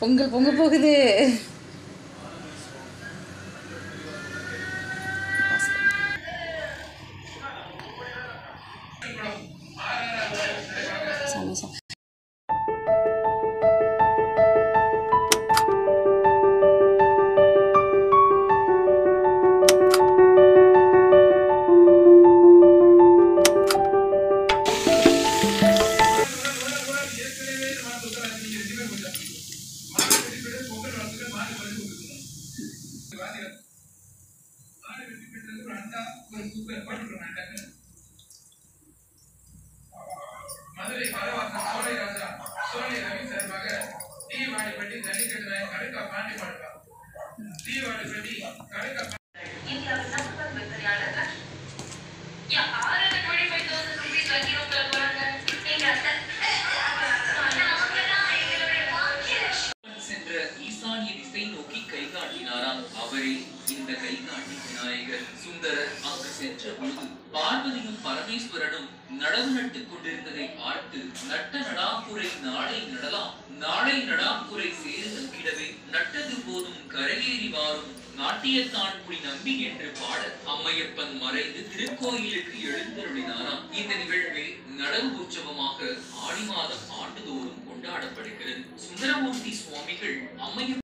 பொங்கல் பொங்க போகுது. மதுரை மரவாசம் சோலை ராஜா சோலை ரவி சார்பாக தீவாடிப்பட்டி ஜல்லிக்கட்டு நாயன் கடுக்கா பாண்டி பாடுவார். தீவாடிப்பட்டி கடுக்கா சென்ற ஈசானிய திசை நோக்கி கை காட்டினாராம். அவரே இந்த கை காட்டி விநாயகர். சுந்தரர் அங்கு சென்ற பொழுது பார்வதியும் பரமேஸ்வரனும் நடவு நட்டுக் கொண்டிருந்ததை பார்த்து நட்ட நடாப்புரை நாளை நடலாம், நாளை நடாப்புரை சேருதல் கிடவே நட்டது போதும் கரையேறி வாரும் நாட்டியத்தான் குடி நம்பி என்று பாட அம்மையப்பன் மறைந்து திருக்கோயிலுக்கு எழுந்தருளினாராம். இந்த நிகழ்வே நடவு உற்சவமாக ஆடி மாதம் ஆண்டுதோறும் கொண்டாடப்படுகிறது. சுந்தரமூர்த்தி சுவாமிகள் அம்மையப்பன்